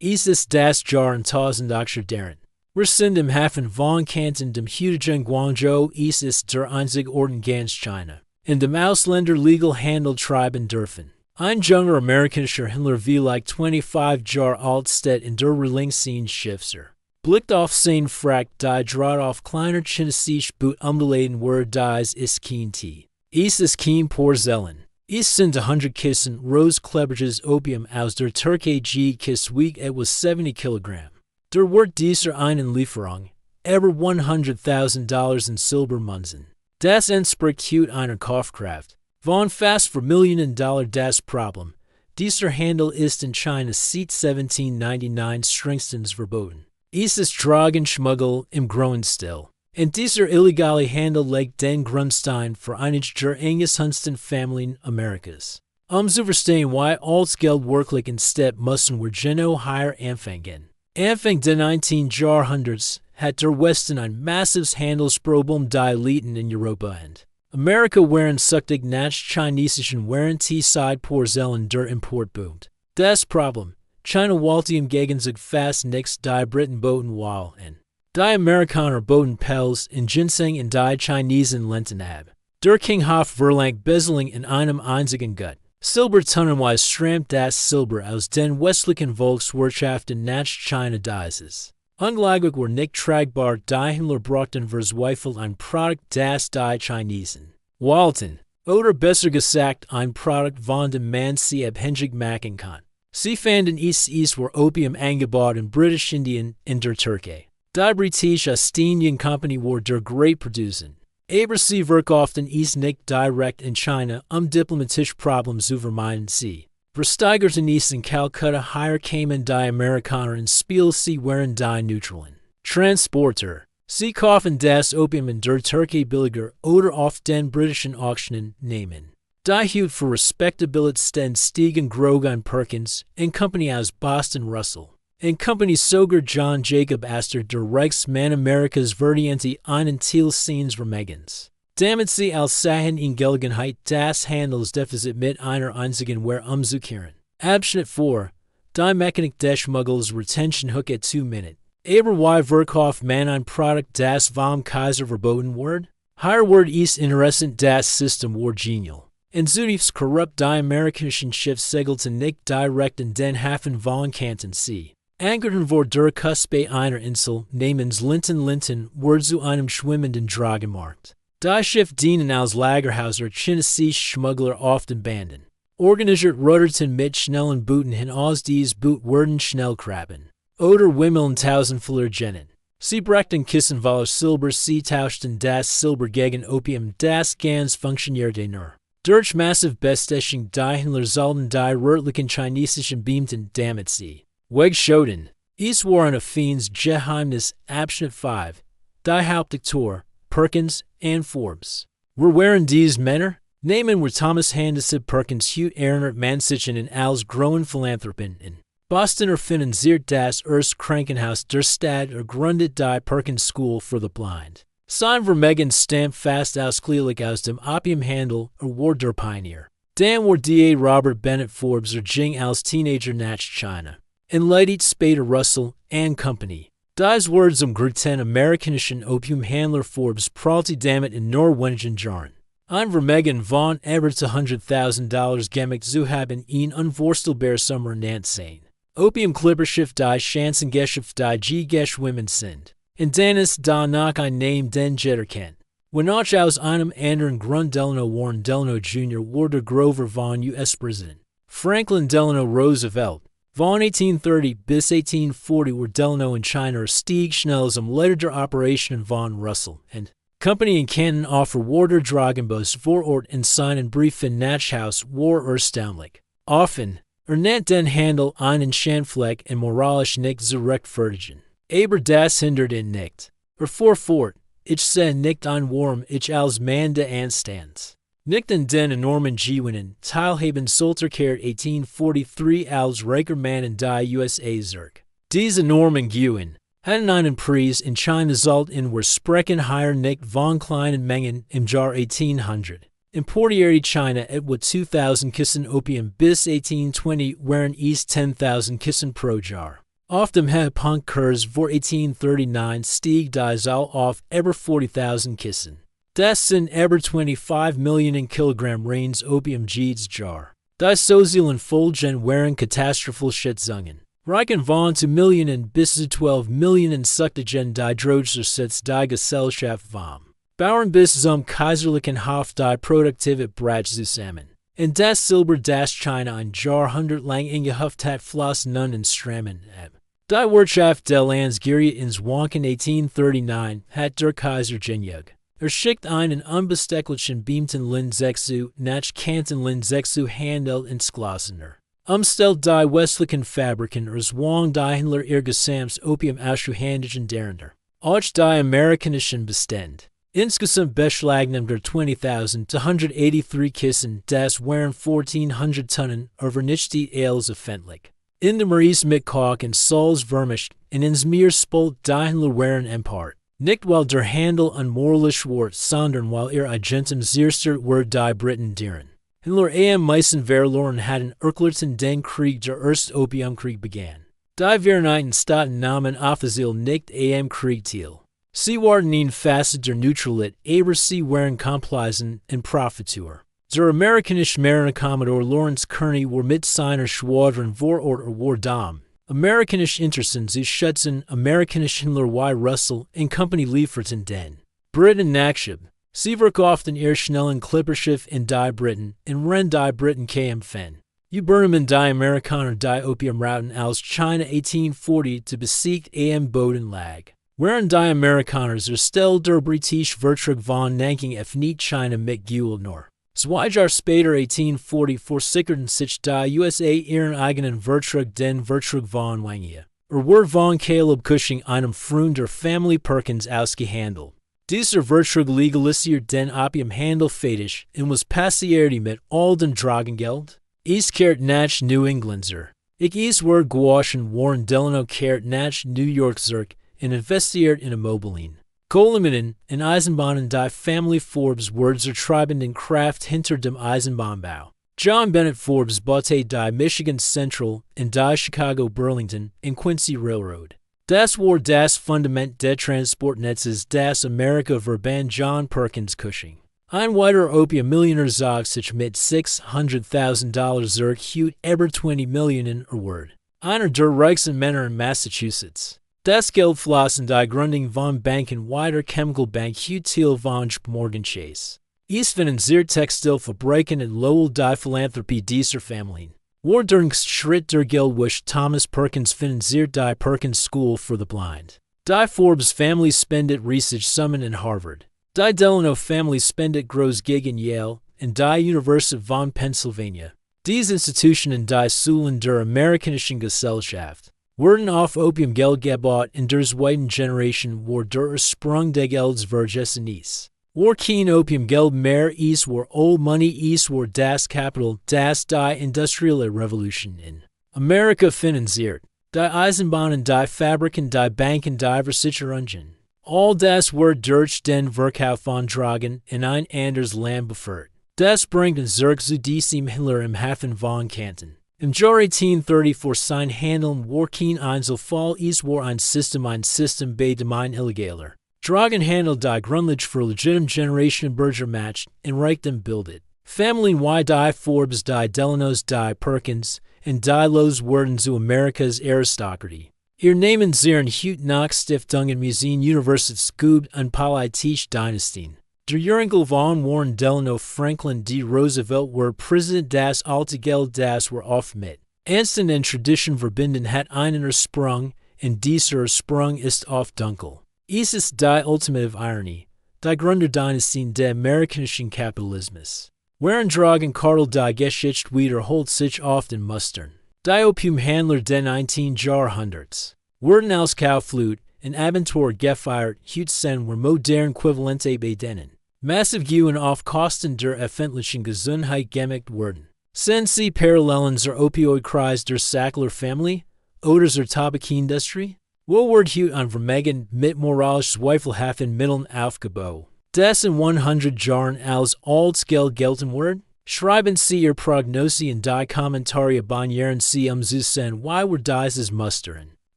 Ist das Jahr in tausend Daren. Wir sind im Hafen von Canton dem heutigen Guangzhou. Ist der einzige Ort in ganz China, in dem Ausländer legal Handel treiben dürfen. Ein junger amerikanischer Händler wie like 25 Jahre alt steht in der Schiffser. Blickt auf sein Frack, die draht auf kleiner chinesische Boot umgeladen dies ist kein Tee. Ist kein Porzellan. Sind 100 Kissen Rose-Klebriges Opium aus der Türkei Kiss wiegt etwas 70 Kilogramm. Der Wert dieser einen Lieferung, über $100,000 in Silbermünzen. Das entspricht heute einer Kaufkraft von fast für Millionen Dollar. Das Problem, dieser Handel ist in China seit 1799 strengstens verboten. Ist Drogenschmuggel im großen Stil. Und dieser illegale Handel legt den Grundstein für einige der engsten Familien Amerikas. Zu verstehen, why als Geld wirklich entsteht, müssen wir genau hier anfangen. Anfang des 19. Jahrhunderts hat der Westen ein massives Handelsproblem die Eliten in Europa und Amerika waren süchtig nach chinesischen während die Zeit Porzellan der Import boomt. Das Problem, China wollte im Gegenzug fast nichts die Briten boten wollen. Die Amerikaner boten Pelz in Ginseng und die Chinesen lehnten ab. Der Kinghof verlangt Beseling in einem einzigen Gut. Silber tonnenweise strömt das Silber aus den westlichen Volkswirtschaften nach China dieses. Unglaublich war nicht tragbar, die Händler brachten verzweifelt ein Produkt das die Chinesen wollten, oder besser gesagt ein Produkt von dem man sie abhängig machen kann. Sie fanden es war Opium angebaut in Britisch-Indien in der Türkei. Die Britische Ostindien Company war der Great Producent. Aber sie verkauften es nicht direkt in China, diplomatische Probleme zu vermeiden. Sie versteigerten es in Calcutta, hier kamen die Amerikaner ins Spiel, sie waren die neutralen Transporter. Sie kaufen das Opium in der Türkei billiger oder auf den britischen Auktionen nehmen. Die Hut für Respectabilität stiegen Grogan Perkins, in Company aus Boston Russell. In Company sogar John Jacob Astor der Reichsmann Amerikas verdiente einen Teil seines Vermögens. Damit sie als Sachen in Gelegenheit das Handelsdefizit mit einer einzigen Ware umzukehren. Abschnitt 4. Die Mechanik des Schmuggels Retention Hook at 2 Minute. Aber why verkauft man ein Produkt das vom Kaiser verboten wird? Hier wird es interessant, das System war genial. In Zutiefst korrupt die amerikanischen Schiffe segelten nicht direkt in den Hafen von Canton. Sie ankerten vor der Küste einer Insel namens Linton wurde zu einem schwimmenden Drogenmarkt. Die Schiffe dienen als Lagerhäuser chinesische Schmuggler oft in Banden. Organisiert rudderten mit schnellen Booten hinaus, dies Boot wurden Schnellkrabben oder Wimmeln tausendfüller Jennen. Sie brachten Kissen voller Silber, sie tauschten das Silber gegen Opium, das ganz funktionierte nur. Durch massive Bestechung die Händler sollten die rötlichen chinesischen Beamten damit sie wegschoten. Es war ein Affins Geheimnis. Abschnitt 5. Die Hauptakteur, Perkins and Forbes. Wir waren diese Männer? Namen wir Thomas Handelsib Perkins, Hugh Ernert Mansichen und als großen Philanthropen in Boston finanziert das erste Krankenhaus der Stadt gründet die Perkins School for the Blind. Sein Vermögen stammt fast ausschließlich aus dem Opiumhandel war der Pionier. Dann war D.A. Robert Bennett Forbes ging als Teenager nach China. Leitet später Russell and Company. Dies wurde zum größten amerikanischen Opiumhandler Forbes prahlte damit in norwegischen Jahren. Ein Vermögen von über $100,000 gemacht zu haben ihn unvorstellbar Sommer ernannt sein. Opium-Klipperschiff die Schanzengeschäft die geschwimmen sind. In Dennis danach ein Name den jeder kennt. Wenn auch aus einem anderen Grund Delano Warren Delano Jr. wurde Grover von US-Präsident. Franklin Delano Roosevelt. Von 1830 bis 1840 war Delano in China stieg schnell zum Leiter der Operationen von Russell and Company in Canton offer wurde Drogenbus vor Ort in seinen Briefen Nachhaus war erstaunlich. Offen, nennt den Handel einen Schandfleck und moralisch nicht zu rechtfertigen. Aber das hindert ihn nicht. Fuhr fort, ich seh nicht ein Wurm, ich als Mann de Anstands. Nicht in den enormen Gewinnen, teilhaben sollte 1843 als reicher Mann in die USA zurück. Diese enormen Gewinn hatten einen Preis in China zahlt in wir sprechen hier nicht von kleinen Mengen im Jahr 1800. Importierte China etwa 2000 Kissen Opium bis 1820 waren es 10,000 Kissen pro Jahr. Auf dem Höhepunkt vor 1839 stieg die Zahl auf über 40,000 Kissen. Das sind über 25 Millionen Kilogramm reines Opium jedes Jahr. Die sozialen Folgen waren katastrophal Schätzungen. Reichen von zu Millionen bis zu 12 Millionen Suchtigen die Drogersitz die Gesellschaft warm. Bauern bis zum kaiserlichen Hof die Produktivität brach zusammen. In das Silber das China ein Jahrhundert lang ingehüpft hat floss nun in Strammen ab. Die Wirtschaft des Landes geriet ins Wanken 1839 hat der Kaiser genug. Schickt einen unbestechlichen Beamten Lin Sechsu nach Kanton Lin Sechsu Handel ins Glossener. Umstellt die westlichen Fabriken zwang die Händler ihr gesamtes Opium auszuhändigen darunter. Auch die amerikanischen Bestände. Insgesamt beschlagnahmt der 20,283 Kissen, das waren 1400 Tonnen, aber nicht die Ales öffentlich. In dem Reis mit Koch und Salz vermischt, und ins Meer spolt die Händler waren empört. Nicht weil der Handel unmoralisch war, sondern weil ihr Agentem zerstört war die Briten deren. Händler am meisten verloren hatten erklärten den Krieg der erste Opiumkrieg begann. Die Vereinigten Staaten nahmen offiziell nicht am Krieg teil. Sie waren in Phase der Neutralität, aber sie waren Komplizen und Profiteur. Der amerikanische Marine Commodore Lawrence Kearney war mit seiner Schwadron vor Ort war Dom. Amerikanische Interessen sie schätzen amerikanische Händler Y. Russell und Company lieferten den Briten Nachschub. Sie verkauften ihr schnellen Klipperschiff in die Briten und ren die Briten kämpfen. Übernahmen die Amerikaner die Opiumrouten aus China 1840 zu besiegt am Boden lag. Während die Amerikaner stellt der britische Vertrag von Nanking auf nicht China mit Gewinne. 2 Jahre später 1840 versicherten sich die USA ihren eigenen Vertrag den Vertrag von Wangia. Wurde von Caleb Cushing einem Freund der Familie Perkins ausgehandelt. Dieser Vertrag legalisiert den Opiumhandel fetisch und was passiert mit all den Drogengeld? Es kehrt nach New Englandser. Es wird gewaschen Warren Delano kehrt nach New York zurück und investiert in Immobilien. Kohleminen und Eisenbahnen die Familie Forbes wurden zertreibenden Kraft hinter dem Eisenbahnbau. John Bennett Forbes baute die Michigan Central und die Chicago Burlington und Quincy Railroad. Das war das Fundament des Transportnetzes das Amerika verband John Perkins Cushing. Ein weiterer Opium-Millionär zog sich mit $600,000 zurück hut über 20 Millionen erward. Einer der reichsten Männer in Massachusetts. Das Geld floss in die Gründung von Banken wie der Chemical Bank hut til von Morgan Chase. Es finanziert Textilfabriken und Lowell die Philanthropie dieser Familien. War der Schritt der Geldwäsche Thomas Perkins finanziert die Perkins School for the Blind. Die Forbes Family spendet riesige Summen in Harvard. Die Delano Family spendet groß gegen Yale und die University von Pennsylvania. Diese Institutionen die Säulen der amerikanischen Gesellschaft wurden auf Opium Geld gebaut und der zweiten Generation war der Ursprung des Gelds vergessen ist. War kein Opium Geld mehr ist war Old Money ist war das Kapital das die industrielle Revolution in Amerika finanziert. Die Eisenbahnen, die Fabriken, die Banken, die Versicherungen. All das wird durch den Verkauf von Drogen in ein anderes Land befördert. Das bringt uns zurück zu diesem Händler im Hafen von Canton. Im Jahr 1830 vor sein Handeln war kein Einzelfall, es war ein System bei dem ein illegaler Drogenhandel die Grundlage für legitim Generation Bürger macht und Reichtum bildet. Familien wie die Forbes, die Delanos, die Perkins und die Lows wurden zu Amerikas Aristokratie. Ihr Namen zieren hut nach Stiftungen Museen Universitäts gut und politische Dynastien. Der Jüngling von Warren Delano Franklin D. Roosevelt war Präsident das alte Geld das war oft mit Einstein und Tradition verbinden hat einen Ursprung und dieser Ursprung ist oft dunkel. Es ist die ultimative Ironie, die Gründerdynastien des amerikanischen Kapitalismus. Während Drogen Kartel die Geschichte wiederholt sich oft in Mustern. Die Opiumhandler des 19. Jahrhunderts wurden als Kaufleute und Abenteuer gefeiert, hut sen were modern Äquivalente bei denen. Massiv Gewinn auf Kosten der öffentlichen Gesundheit gemacht wurden. Sind sie Parallelen zur Opioidkreis der Sackler Family oder zur Tabakindustrie? Wo wird hut an Vermögen mit moralisch zweifelhaften Mitteln aufgebaut? Das in 100 Jahren als altes Geld gelten wird? Schreiben Sie Ihr Prognose in die Kommentare abonnieren Sie zu sehen, wie wir dieses mustern.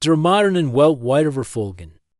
Der modernen Welt weiter verfolgen.